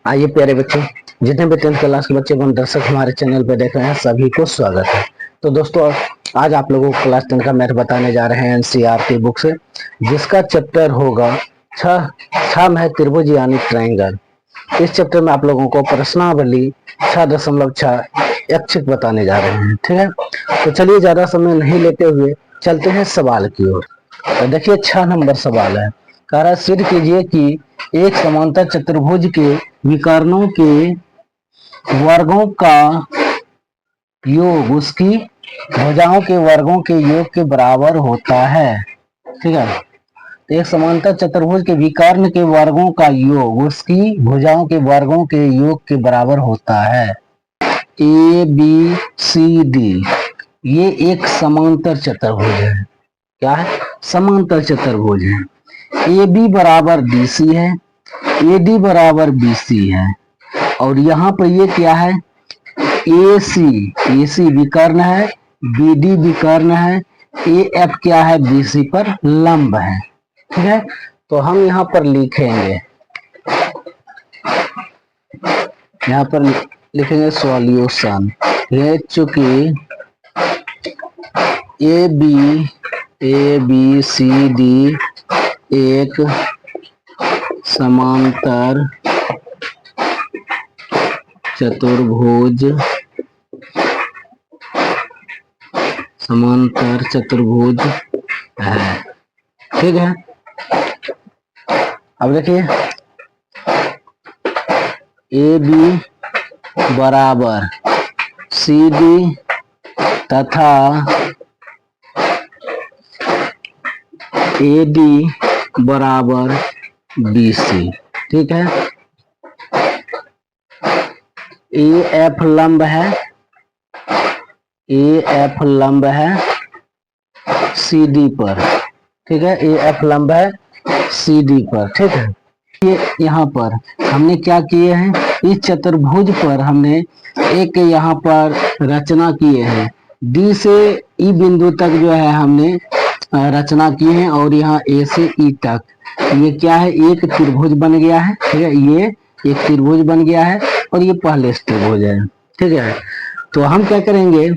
आइए प्यारे बच्चे, जितने भी 10th क्लास के बच्चे एवं दर्शक हमारे चैनल पर देख रहे हैं सभी को स्वागत है। तो दोस्तों, आज आप लोगों को क्लास 10 का मैथ बताने जा रहे हैं एनसीईआरटी बुक से, जिसका चैप्टर होगा छह है त्रिभुज यानी ट्रायंगल। इस चैप्टर में आप लोगों को प्रश्नावली 6.6 ऐच्छिक बताने जा रहे हैं। ठीक है, तो चलिए ज्यादा समय नहीं लेते हुए चलते हैं सवाल की ओर। तो देखिए 6 नंबर सवाल है। कह रहा है सिद्ध कीजिए कि एक समांतर चतुर्भुज के विकर्णों के वर्गों का योग उसकी भुजाओं के वर्गों के योग के बराबर होता है। ठीक है, एक समांतर चतुर्भुज के विकर्ण के वर्गों का योग उसकी भुजाओं के वर्गों के योग के बराबर होता है। ए बी सी डी ये एक समांतर चतुर्भुज है। क्या है? समांतर चतुर्भुज है। ए बी बराबर डी सी है, ए डी बराबर बी सी है, और यहाँ पर ये क्या है? ए सी विकर्ण है, बी डी विकर्ण है, ए एफ क्या है? बी सी पर लंब है। ठीक है, तो हम यहाँ पर लिखेंगे, यहाँ पर लिखेंगे सॉल्यूशन। ये चूंकि ए बी सी डी एक समांतर चतुर्भुज है। ठीक है, अब देखिए ए बी बराबर सी डी तथा ए डी बराबर बी सी। ठीक है, ए एफ लंब है, ए एफ लंब है सी डी पर। ठीक है, ए एफ लंब है सी डी पर। ठीक है, ये यहाँ पर हमने क्या किए हैं? इस चतुर्भुज पर हमने एक यहाँ पर रचना किए हैं। डी से ई बिंदु तक जो है हमने रचना की है, और यहाँ ए से ई तक ये क्या है? एक त्रिभुज बन गया है। ठीक है, ये एक त्रिभुज बन गया है और ये पहले से त्रिभुज है। ठीक है, तो हम क्या करेंगे?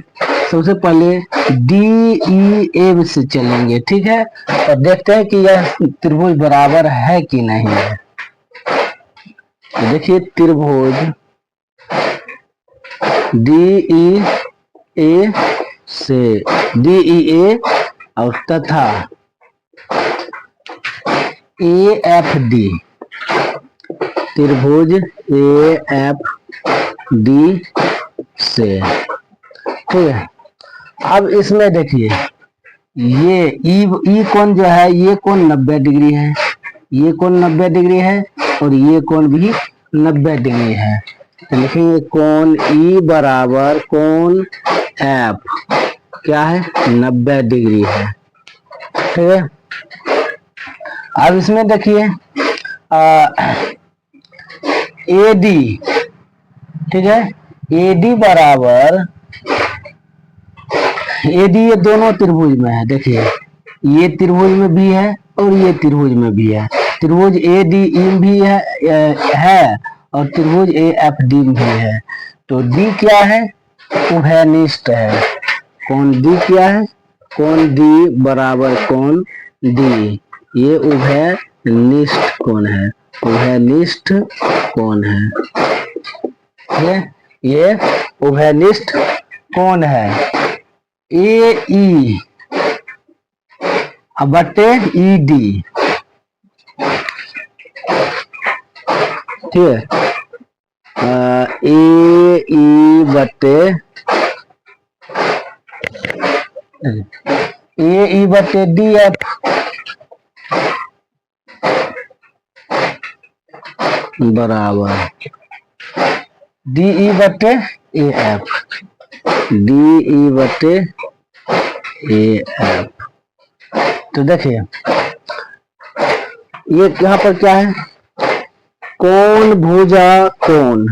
सबसे पहले डी ई ए से चलेंगे। ठीक है, और देखते हैं कि यह त्रिभुज बराबर है कि नहीं है। तो देखिए त्रिभुज डी ई ए से डी ई ए और तथा ए एफ डी, त्रिभुज ए एफ डी से। ठीक है, अब इसमें देखिए ये ई कोण जो है, ये कोण 90 डिग्री है, ये कोण 90 डिग्री है, और ये कोण भी 90 डिग्री है। तो लिखेंगे कोण ई बराबर कोण एफ क्या है? 90 डिग्री है। ठीक है, अब इसमें देखिए ए डी। ठीक है, ए डी बराबर ए डी ये दोनों त्रिभुज में है। देखिए ये त्रिभुज में भी है और ये त्रिभुज में भी है। त्रिभुज ए डी ई भी है और त्रिभुज ए एफ डी भी है। तो डी क्या है? उभयनिष्ठ है। कोण डी क्या है? कोण डी बराबर कोण डी, ये उभयनिष्ठ कोण है, उभयनिष्ठ कोण है। ये उभयनिष्ठ कोण है। ए ई बटे ई डी। ठीक है, ए ई बटे डी एफ बराबर डी ई बटे ए एफ, डी ई बटे ए एफ। तो देखिए ये यहाँ पर क्या है? कोण भुजा कोण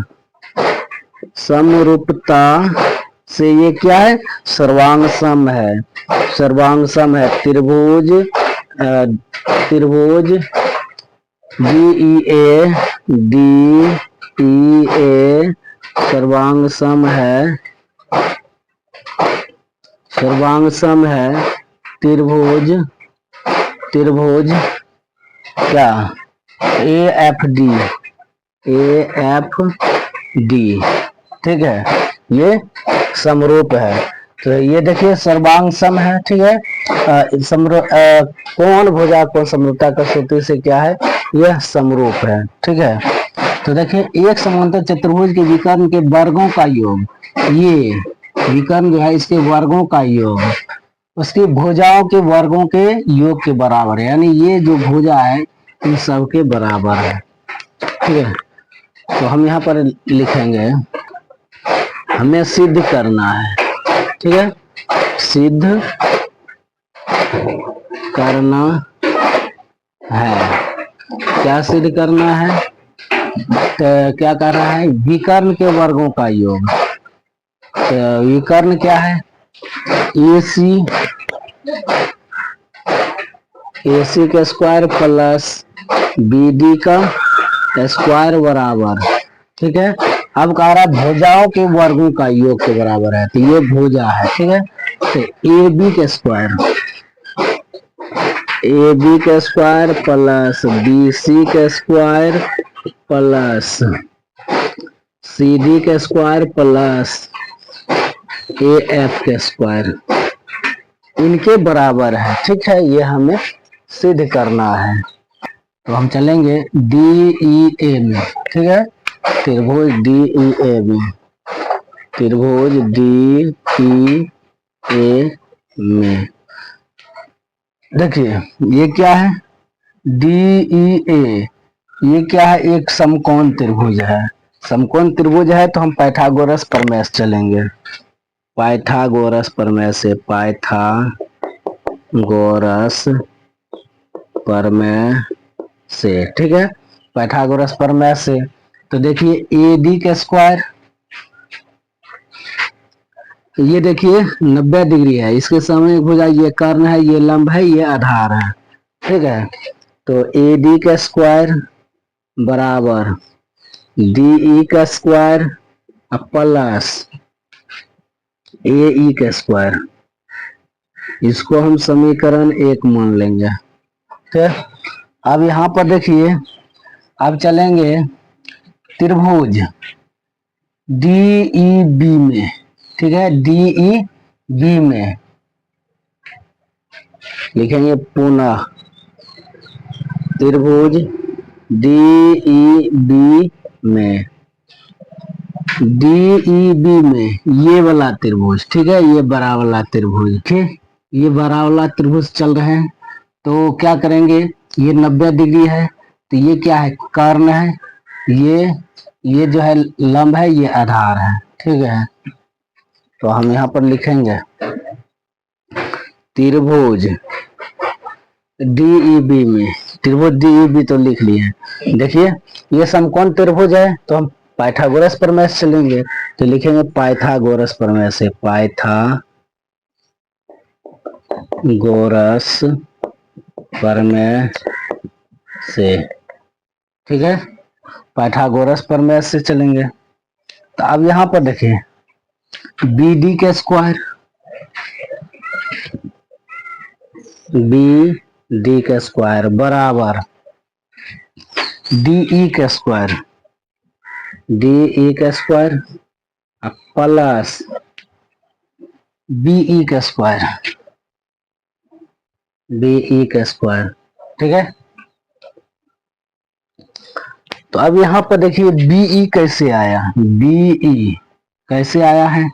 समरूपता से ये क्या है? सर्वांग सम है, सर्वांग सम है। त्रिभुज D E A D E ए सर्वांग सम है, सर्वांग सम है त्रिभुज, त्रिभुज क्या A F D, A F D, ठीक है, ये समरूप है। तो ये देखिए सर्वांग सम है, ठीक है। कौन भुजा को समरूपता कसौटी से क्या है, यह समरूप है, ठीक है। तो देखिए एक समांतर चतुर्भुज के विकर्ण के वर्गों का योग, ये विकर्ण जो है इसके वर्गों का योग उसकी भुजाओं के वर्गों के योग के बराबर है, यानी ये जो भुजा है इन सब के बराबर है, ठीक है। तो हम यहाँ पर लिखेंगे हमें सिद्ध करना है, ठीक है, सिद्ध करना है। क्या सिद्ध करना है, तो क्या कर रहा है, विकर्ण के वर्गों का योग। तो विकर्ण क्या है, AC, AC का स्क्वायर प्लस BD का स्क्वायर बराबर, ठीक है। अब कह रहा है भुजाओं के वर्गों का योग के बराबर है, तो ये भुजा है, ठीक है। तो AB का स्क्वायर, AB का स्क्वायर प्लस BC का स्क्वायर प्लस CD का स्क्वायर प्लस AF का स्क्वायर इनके बराबर है, ठीक है। ये हमें सिद्ध करना है। तो हम चलेंगे DEA में, ठीक है, त्रिभुज DEA में, त्रिभुज DEA में देखिए ये क्या है, DEA, ये क्या है, एक समकोण त्रिभुज है। समकोण त्रिभुज है तो हम पाइथागोरस प्रमेय से चलेंगे, पाइथागोरस प्रमेय से, पाइथागोरस प्रमेय से, ठीक है, पाइथागोरस प्रमेय से। तो देखिए AD का स्क्वायर, ये देखिए 90 डिग्री है, इसके सामने भुजा, ये कर्ण है, ये लंब है, ये आधार है, ठीक है। तो AD का स्क्वायर बराबर DE का स्क्वायर प्लस AE का स्क्वायर, इसको हम समीकरण 1 मान लेंगे, ठीक है। अब यहाँ पर देखिए अब चलेंगे त्रिभुज DEB में, ठीक है, DEB में लिखेंगे पुनः त्रिभुज DEB में, DEB में ये वाला त्रिभुज, ठीक है, ये बड़ा वाला त्रिभुज, ठीक, ये बड़ा वाला त्रिभुज चल रहे हैं। तो क्या करेंगे, ये 90 डिग्री है, तो ये क्या है, कर्ण है, ये जो है लंब है, ये आधार है, ठीक है। तो हम यहाँ पर लिखेंगे त्रिभुज DEB में, त्रिभुज DEB तो लिख लिए। देखिए ये समकोण त्रिभुज है तो हम पाइथागोरस प्रमेय से चलेंगे, तो लिखेंगे पाइथागोरस प्रमेय से, पाइथागोरस प्रमेय से, ठीक है, पाइथागोरस प्रमेय से चलेंगे। तो अब यहाँ पर देखिए BD का स्क्वायर, BD का स्क्वायर बराबर DE का स्क्वायर, DE का स्क्वायर प्लस BE का स्क्वायर, BE का स्क्वायर, ठीक है। तो अब यहाँ पर देखिए BE कैसे आया, BE कैसे आया है,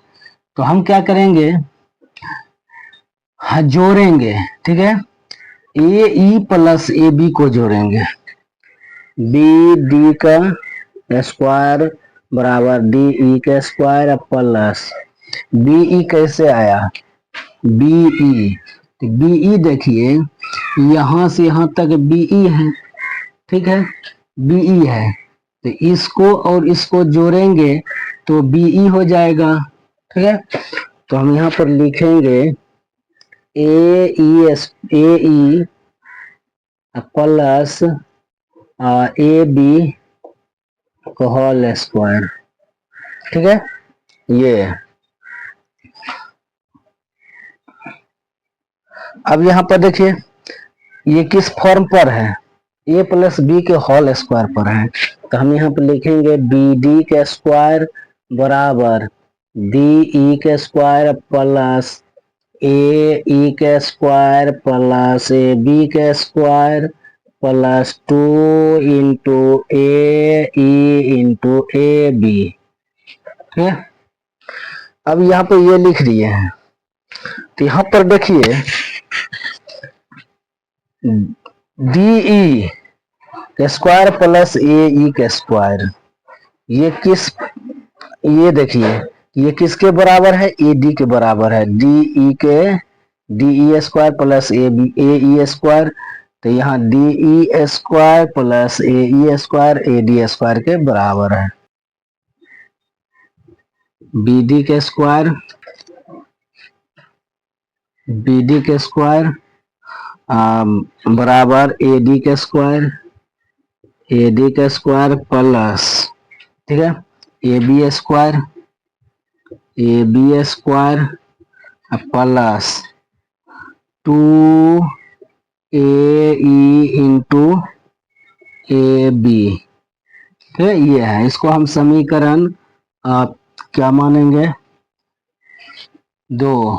तो हम क्या करेंगे, हाँ जोड़ेंगे, ठीक है, AE प्लस AB को जोड़ेंगे, BD का स्क्वायर बराबर DE का स्क्वायर प्लस BE कैसे आया, BE, तो BE देखिए यहां से यहां तक BE है, ठीक है, BE है, तो इसको और इसको जोड़ेंगे तो BE हो जाएगा, ठीक है। तो हम यहाँ पर लिखेंगे AE प्लस AB का होल स्क्वायर। ठीक है, ये अब यहाँ पर देखिए ये किस फॉर्म पर है, ए प्लस बी के होल स्क्वायर पर है। तो हम यहाँ पे लिखेंगे बी डी के स्क्वायर बराबर डी ई के स्क्वायर प्लस ए ई के स्क्वायर प्लस ए बी के square plus 2 into A E into A B. ठीक है, अब यहाँ पे ये लिख दिए हैं। तो यहाँ पर देखिए डी ई के स्क्वायर प्लस ए ई के स्क्वायर, ये किस, ये देखिए ये किसके बराबर है, ए डी के बराबर है, डी ई के D E square plus A B A E square. तो यहाँ D E square plus A E square A D square के बराबर है। बी डी के स्क्वायर बराबर ए डी के स्क्वायर प्लस, ठीक है, A B square plus 2 A E into A B. ठीक है, ये है, इसको हम समीकरण क्या मानेंगे, 2।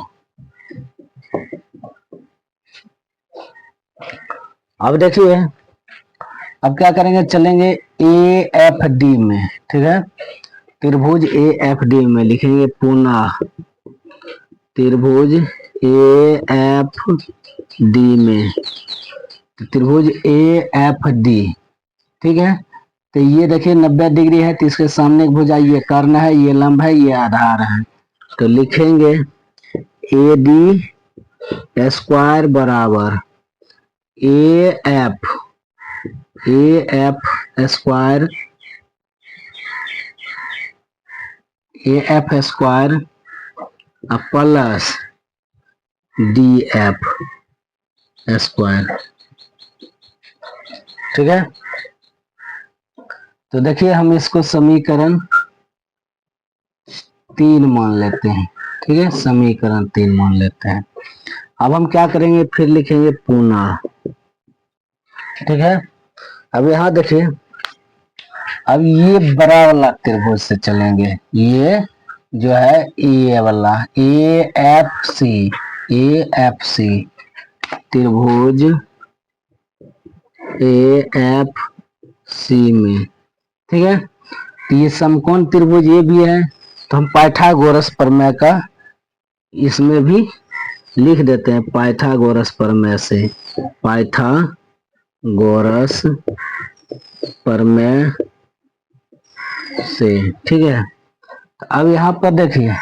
अब देखिए अब क्या करेंगे, चलेंगे ए एफ डी में। ठीक है, त्रिभुज ए एफ डी में लिखेंगे पुनः त्रिभुज ए एफ डी में, त्रिभुज ए एफ डी। ठीक है, तो ये देखिए 90 डिग्री है, तो इसके सामने एक भुजा, ये कर्ण है, ये लंब है, ये आधार है। तो लिखेंगे ए डी स्क्वायर बराबर A F square plus D F square. ठीक है, तो देखिए हम इसको समीकरण 3 मान लेते हैं। ठीक है, समीकरण 3 मान लेते हैं। अब हम क्या करेंगे, फिर लिखेंगे पुनः। ठीक है, अब यहाँ देखिए अब ये बड़ा वाला त्रिभुज से चलेंगे, ये जो है ए वाला ए एफ सी त्रिभुज ए एफ सी में। ठीक है, तो ये समकोण त्रिभुज ये भी है, तो हम पाइथागोरस प्रमेय का इसमें भी लिख देते हैं, पाइथागोरस प्रमेय से, पाइथागोरस प्रमेय से। ठीक है, अब यहाँ पर देखिए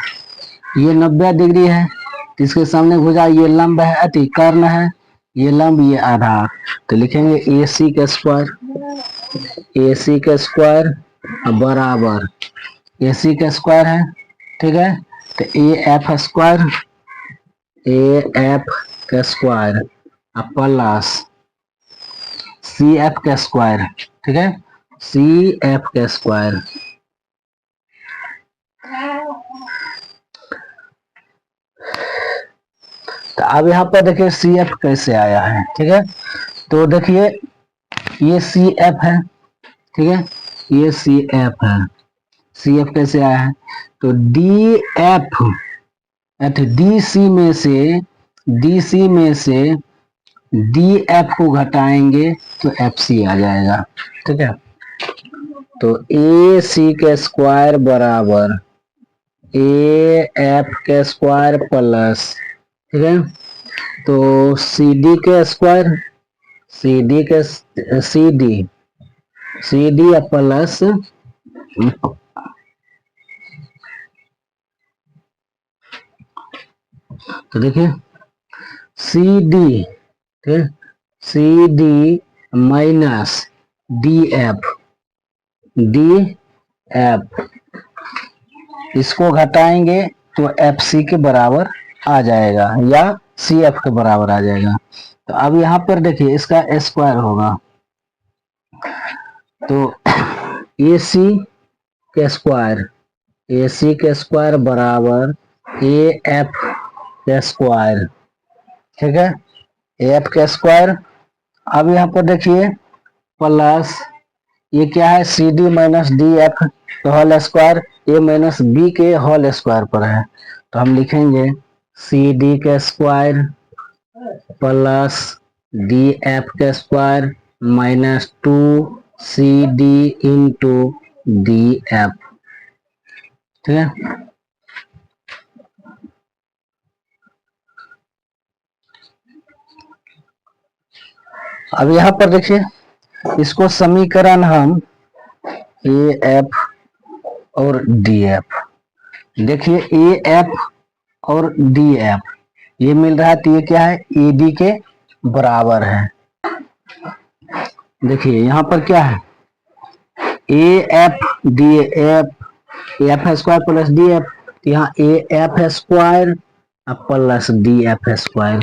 ये 90 डिग्री है, इसके सामने भुजा, ये लंब है, अति कर्ण है, ये लंब, ये आधार। तो लिखेंगे ए सी के स्क्वायर बराबर ए सी के स्क्वायर है। ठीक है, तो ए एफ के स्क्वायर प्लस सी एफ के स्क्वायर। ठीक है, सी एफ के स्क्वायर तो अब यहाँ पर देखिए सी एफ कैसे आया है। ठीक है, तो देखिए ये सी एफ है। ठीक है, ये सी एफ है, सी एफ कैसे आया है, तो डी एफ डी सी में से डी एफ को घटाएंगे तो एफ सी आ जाएगा। ठीक है, तो ए सी के स्क्वायर बराबर ए एफ के स्क्वायर प्लस, ठीक है, तो सी डी के स्क्वायर सी डी प्लस तो देखिए C D, minus D F इसको घटाएंगे तो एफ सी के बराबर आ जाएगा या सी एफ के बराबर आ जाएगा। तो अब यहाँ पर देखिए इसका स्क्वायर होगा, तो ए सी के स्क्वायर, ए सी के स्क्वायर बराबर ए एफ के स्क्वायर, ठीक है, ए एफ के स्क्वायर। अब यहाँ पर देखिए प्लस ये क्या है, C D minus D F whole square, A minus B के होल स्क्वायर पर है, तो हम लिखेंगे सी डी के स्क्वायर प्लस डी एफ के square minus 2 CD into D F, ठीक है। अब यहां पर देखिए इसको समीकरण हम ए एफ और डी एफ, देखिए ए एफ और डी एफ ये मिल रहा है, तो ये क्या है, ए डी के बराबर है। देखिए यहां पर क्या है, A F D F square plus D F, तो यहाँ ए F square plus D F square,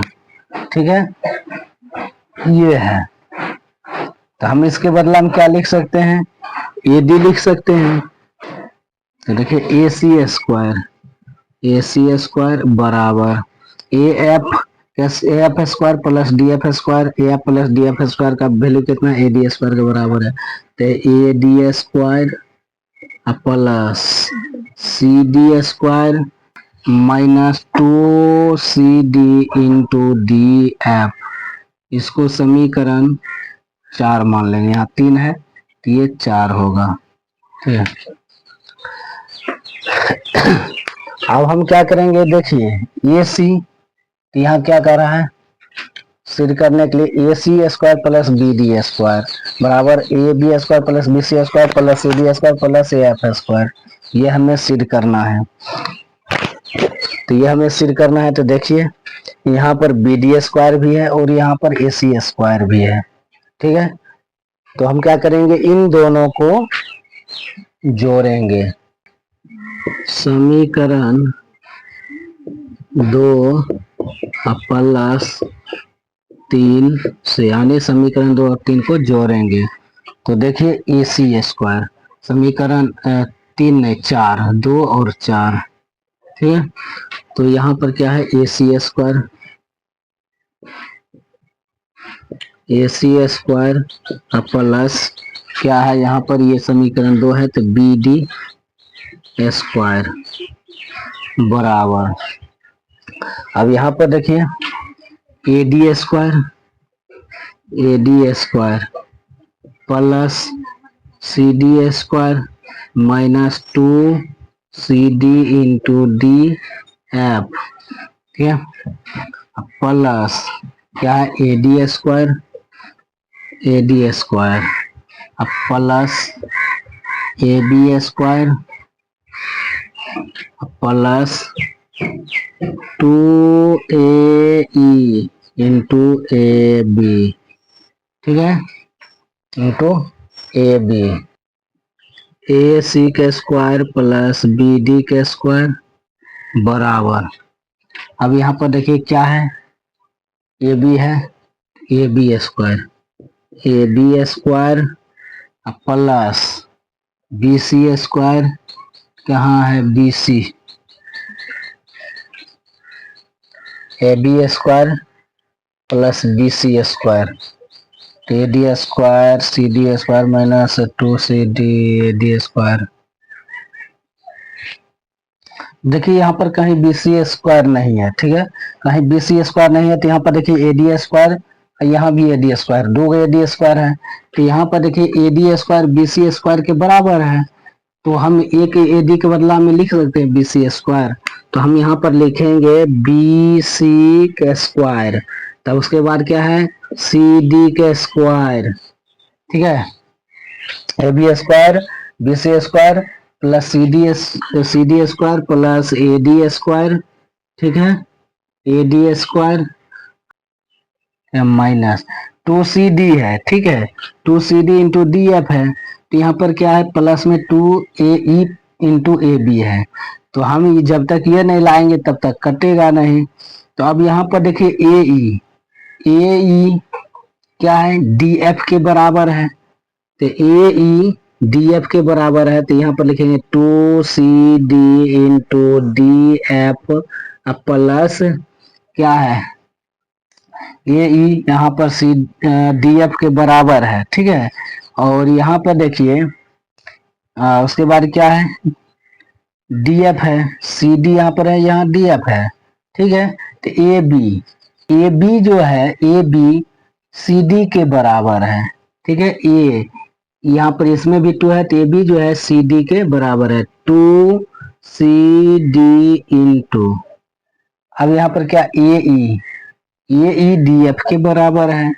ठीक है, ये है। तो हम इसके बदला में क्या लिख सकते हैं, ए डी लिख सकते हैं। तो देखिए ए सी स्क्वायर बराबर A F square plus D F square, A F plus D F square का वैल्यू कितना है, ए डी स्क्वायर के बराबर है, तो A D square plus C D square minus 2CD into D F, इसको समीकरण 4 मान लेंगे, यहाँ 3 है तो ये 4 होगा, ठीक है। अब हम क्या करेंगे, देखिए ए सी, यहाँ क्या कर रहा है, सिद्ध करने के लिए A C square plus B D square बराबर A B square plus B C square plus C D square plus A F square, ये हमें सिद्ध करना है। तो ये हमें सिद्ध करना है, तो देखिए यहाँ पर बी डी स्क्वायर भी है और यहाँ पर ए सी स्क्वायर भी है, ठीक है। तो हम क्या करेंगे, इन दोनों को जोड़ेंगे, समीकरण 2 प्लस 3 से, यानी समीकरण 2 और 3 को जोड़ेंगे, तो देखिए ए सी स्क्वायर, समीकरण 3 नहीं 4, 2 और 4, ठीक है। तो यहाँ पर क्या है, ए सी स्क्वायर प्लस क्या है, यहाँ पर ये समीकरण 2 है, तो बी डी स्क्वायर बराबर, अब यहाँ पर देखिए A D square plus C D square minus 2CD into D F, ठीक है, प्लस क्या है, A D square plus A B square plus 2AE into A B, ठीक है, into A B, A C के स्क्वायर प्लस बी डी के square बराबर, अब यहाँ पर देखिए क्या है, ए बी है, A B square plus B C square, कहाँ है B C, A B square plus B C square, A D square C D square minus 2CD A D square. देखिए यहाँ पर कहीं बी सी स्क्वायर नहीं है, ठीक है, कहीं बी सी स्क्वायर नहीं है, तो यहाँ पर देखिए ए डी स्क्वायर, यहाँ भी A D square, 2 A D square है, तो यहाँ पर देखिए A D square B C square के बराबर है, तो हम एक ए डी के बदला में लिख सकते हैं बी सी स्क्वायर, तो हम यहाँ पर लिखेंगे बी सी के स्क्वायर, तब उसके बाद क्या है, सी डी के स्क्वायर, ठीक है, A B square B C square plus C D square plus A D square, ठीक है, A D square minus 2CD है, ठीक है, 2CD इंटू डी एफ है, तो यहाँ पर क्या है, प्लस में 2AE इंटू ए बी है, तो हम जब तक ये नहीं लाएंगे तब तक कटेगा नहीं। तो अब यहाँ पर देखिए ए ई क्या है, डी एफ के बराबर है, तो ए ई डी एफ के बराबर है, तो यहाँ पर लिखेंगे 2CD into D F plus क्या है ए ई, यहाँ पर सी डी एफ के बराबर है, ठीक है। और यहाँ पर देखिए उसके बाद क्या है, डी एफ है, सी डी यहाँ पर है, यहाँ डी एफ है, ठीक है। तो ए बी जो है, ए बी सी डी के बराबर है, ठीक है। ए यहाँ पर इसमें भी 2 है, तो ए बी जो है सी डी के बराबर है, 2CD इंटू, अब यहाँ पर क्या ए ई डी एफ के बराबर है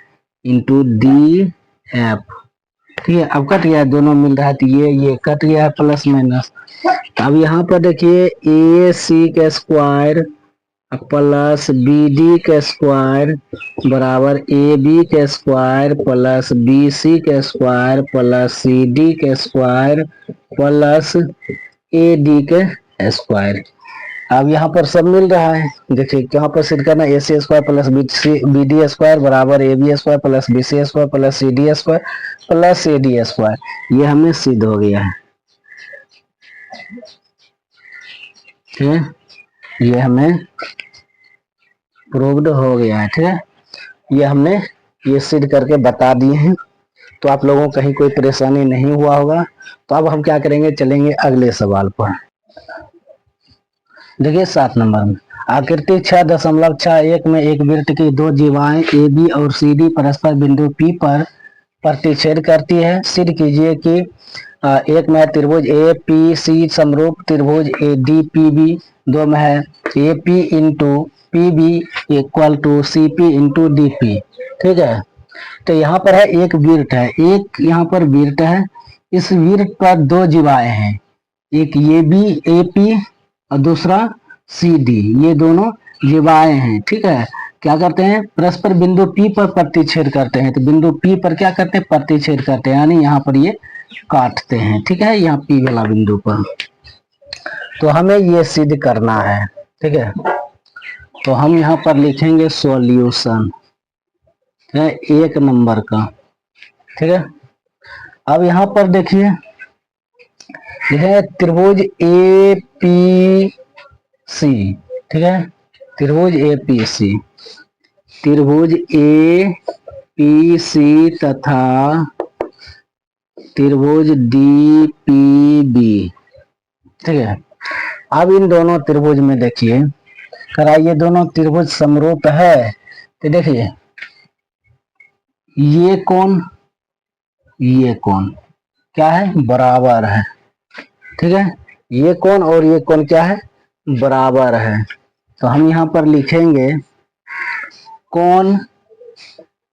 इंटू डी एफ, ठीक है। अब कट गया, दोनों मिल रहा है, तो ये कट गया है प्लस माइनस। अब यहाँ पर देखिए ए सी का स्क्वायर प्लस बी डी का स्क्वायर बराबर ए बी का स्क्वायर प्लस बी सी का स्क्वायर प्लस सी डी का स्क्वायर प्लस ए डी का स्क्वायर। अब यहाँ पर सब मिल रहा है, देखिए यहाँ पर सिद्ध करना, A C square plus B D square बराबर A B square plus B C square plus C D square plus A D square. ये हमें सिद्ध हो गया है, ठीक है, ये हमें प्रूव्ड हो गया है, ठीक है। ये हमने ये सिद्ध करके बता दिए हैं, तो आप लोगों को कहीं कोई परेशानी नहीं हुआ होगा। तो अब हम क्या करेंगे, चलेंगे अगले सवाल पर। देखिए 7 नंबर में, आकृति 6.61 में एक वृत्त की दो जीवाएं ए बी और सी डी परस्पर बिंदु पी पर प्रतिच्छेद करती है। सिद्ध कीजिए कि एक में त्रिभुज ए पी सी समरूप त्रिभुज ए डी पी बी, दो में है A P into P B equal to C P into D P, ठीक है। तो यहाँ पर है एक वृत्त है, एक यहाँ पर वृत्त है, इस वृत्त पर दो जीवाएं हैं, एक ए बी ए पी और दूसरा सी डी, ये दोनों जीवाएं हैं, ठीक है। क्या करते हैं, परस्पर बिंदु P पर प्रतिच्छेद करते हैं। तो बिंदु P पर क्या करते हैं, प्रतिच्छेद करते हैं, यानी यहाँ पर ये काटते हैं, ठीक है, यहाँ P वाला बिंदु पर। तो हमें ये सिद्ध करना है, ठीक है। तो हम यहाँ पर लिखेंगे सॉल्यूशन, ठीक है, 1 नंबर का, ठीक है। अब यहाँ पर देखिए लिखेंगे त्रिभुज ए पी सी, ठीक है, त्रिभुज ए पी सी, त्रिभुज ए पी सी तथा त्रिभुज डी पी बी, ठीक है। अब इन दोनों त्रिभुज में देखिए करा, ये दोनों त्रिभुज समरूप है, तो देखिए ये कोण क्या है, बराबर है, ठीक है। ये कोण और ये कोण क्या है, बराबर है। तो हम यहाँ पर लिखेंगे कोण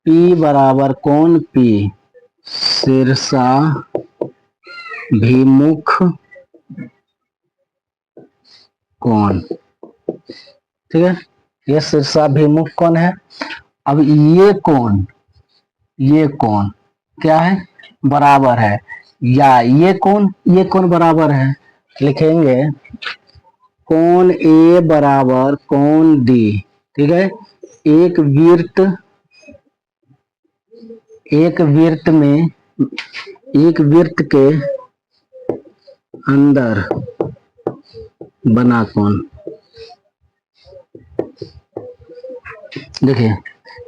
P बराबर कोण P शीर्षाभिमुख कोण, ठीक है, ये शीर्षाभिमुख कोण है। अब ये कोण क्या है, बराबर है, या ये कोण बराबर है, लिखेंगे कोण A बराबर कोण D, ठीक है। एक वृत्त के अंदर बना कोण, देखिए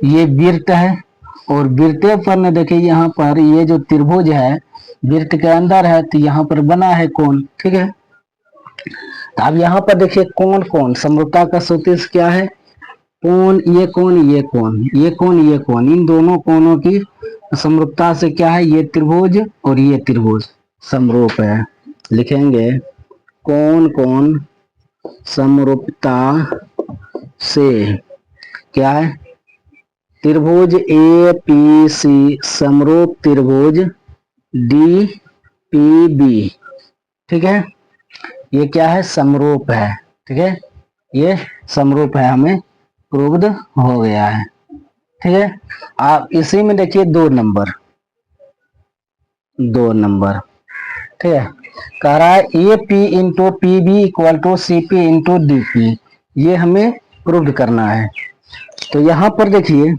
ये वृत्त है और वृत्त पर न देखिए यहाँ पर ये जो त्रिभुज है वृत्त के अंदर है, तो यहाँ पर बना है कोण, ठीक है। तो अब यहाँ पर देखिए कोण समरूपता का सूत्र क्या है, कोण ये कोण, इन दोनों कोणों की समरूपता से क्या है, ये त्रिभुज और ये त्रिभुज समरूप है। लिखेंगे कोण समरूपता से क्या है, त्रिभुज ए पी सी समरूप त्रिभुज डी पी बी, ठीक है। ये क्या है, समरूप है, ठीक है, ये समरूप है, हमें प्रूव्ड हो गया है, ठीक है। आप इसी में देखिए 2 नंबर, ठीक है, कह रहा है A P into P B equal to C P into D P, ये हमें प्रूव्ड करना है। तो यहां पर देखिए,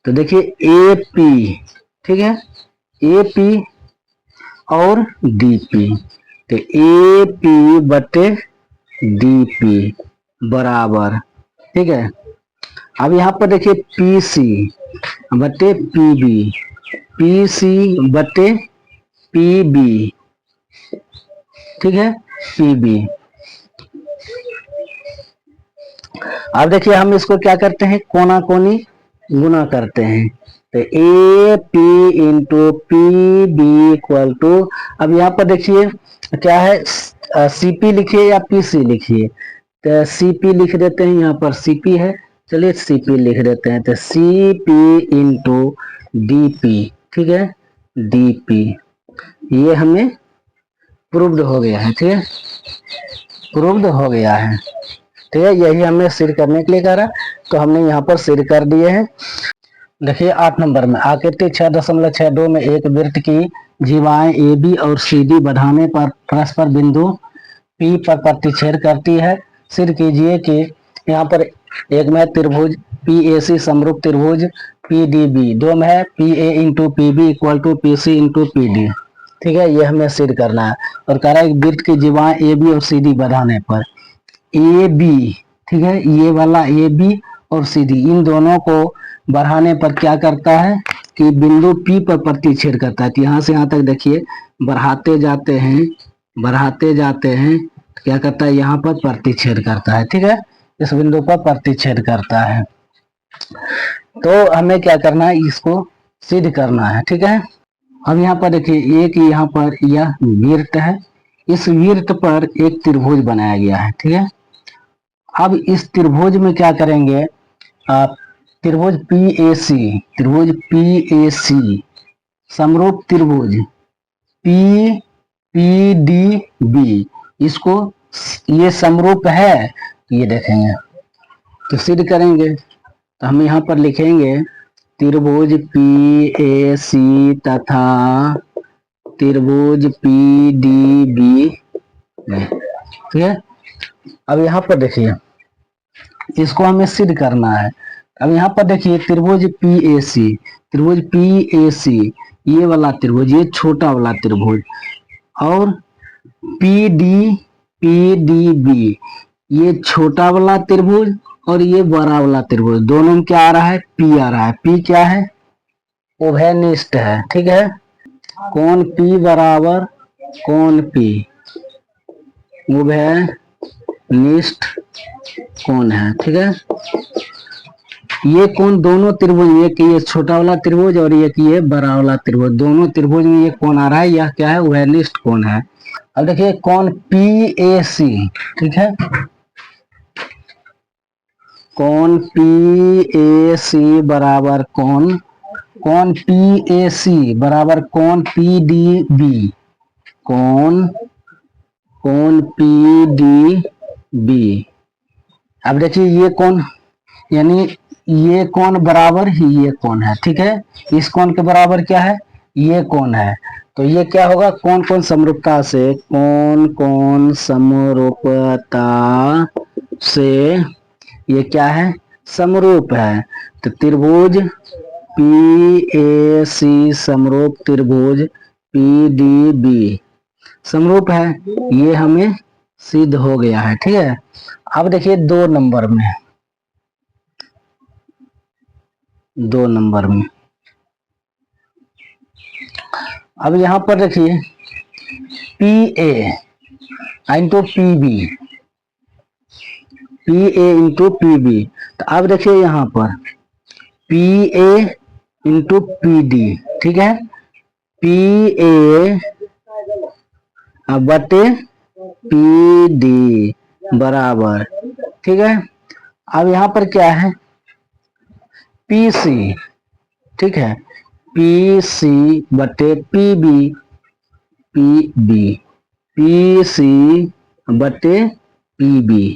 तो देखिए ए पी, ठीक है, ए पी और डी पी। तो ए पी बटे डी पी बराबर, ठीक है। अब यहाँ पर देखिए पी सी बटे पी बी, पी सी बटे पी बी, ठीक है, पी बी। अब देखिए हम इसको क्या करते हैं, कोना कोनी गुना करते हैं। तो A P into P B equal to, अब यहाँ पर देखिए क्या है, सीपी लिखिए या पीसी लिखिए। तो सीपी लिख देते हैं, यहाँ पर सीपी है, चलिए सीपी लिख देते हैं। तो सीपी इंटू डीपी, ठीक है, डीपी। ये हमें प्रूव्ड हो गया है, ठीक है, प्रूव्ड हो गया है, ठीक है। यही हमें सिद्ध करने के लिए कह रहा, तो हमने यहाँ पर सिद्ध कर दिए हैं। देखिए 8 नंबर में, आकृति 6.62 में एक वृत्त की जीवाएं ए बी और सी डी बढ़ाने पर परस्पर बिंदु पी पर प्रतिच्छेद करती है। सिद्ध कीजिए कि यहाँ पर एक में त्रिभुज पी ए सी समरूप त्रिभुज पी डी बी, दो में है P A into P B equal to P C into P D, ठीक है। ये हमें सिद्ध करना है। और कह रहा है वृत्त की जीवाएं ए बी और सी डी बढ़ाने पर, ए बी, ठीक है, ये वाला ए बी और सी डी, इन दोनों को बढ़ाने पर क्या करता है कि बिंदु पी पर प्रतिच्छेद करता है। तो यहाँ से यहाँ तक देखिए बढ़ाते जाते हैं, बढ़ाते जाते हैं, क्या करता है, यहाँ पर प्रतिच्छेद करता है, ठीक है, इस बिंदु पर प्रतिच्छेद करता है। तो हमें क्या करना है, इसको सिद्ध करना है, ठीक है। अब यहाँ पर देखिए एक यहाँ पर यह वृत्त है, इस वृत्त पर एक त्रिभुज बनाया गया है, ठीक है। अब इस त्रिभुज में क्या करेंगे, त्रिभुज पी ए सी, त्रिभुज पी ए सी समरूप त्रिभुज पी पी डी बी, इसको ये समरूप है, ये देखेंगे तो सिद्ध करेंगे। तो हम यहाँ पर लिखेंगे त्रिभुज पी ए सी तथा त्रिभुज पी डी बी, ठीक है। अब यहाँ पर देखिए इसको हमें सिद्ध करना है। अब यहाँ पर देखिए त्रिभुज पी ए सी, त्रिभुज पी ए सी, ये वाला त्रिभुज, ये छोटा वाला त्रिभुज, और पी डी बी, ये छोटा वाला त्रिभुज और ये बड़ा वाला त्रिभुज, दोनों में क्या आ रहा है, पी आ रहा है। पी क्या है, उभयनिष्ठ है, ठीक है। कोण पी बराबर कोण पी उभयनिष्ठ कोण है, ठीक है। ये कोण दोनों त्रिभुज, एक ये छोटा वाला त्रिभुज और एक ये बड़ा वाला त्रिभुज, दोनों त्रिभुज में ये कोण आ रहा है, यह क्या है, उभयनिष्ठ कोण है। अब देखिए कोण पी ए सी, ठीक है, कोण पी ए सी बराबर कोण पी ए सी बराबर कोण पी डी बी, कोण पी डी बी। अब देखिए ये कोण, यानी ये कोण बराबर ही ये कोण है, ठीक है। इस कोण के बराबर क्या है, ये कोण है। तो ये क्या होगा, कौन कौन समरूपता से, कौन समरूपता से ये क्या है, समरूप है। तो त्रिभुज पी ए सी समरूप त्रिभुज पी डी बी समरूप है, ये हमें सिद्ध हो गया है, ठीक है। अब देखिए 2 नंबर में, 2 नंबर में, अब यहां पर देखिए P A into P B, P A into P B. तो अब देखिए यहां पर P A into P D, ठीक है, पी ए बटे पी डी बराबर, ठीक है। अब यहां पर क्या है, पी सी, ठीक है, पी सी बटे P B, P B, P C बटे पी बी,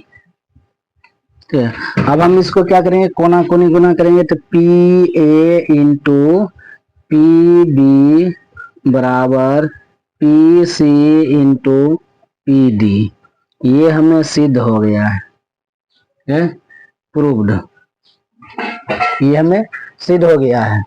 ठीक है। अब हम इसको क्या करेंगे, कोना कोनी गुना करेंगे। तो P A into P B बराबर P C into P D, ये हमें सिद्ध हो गया है, प्रूव्ड, ये हमें सिद्ध हो गया है।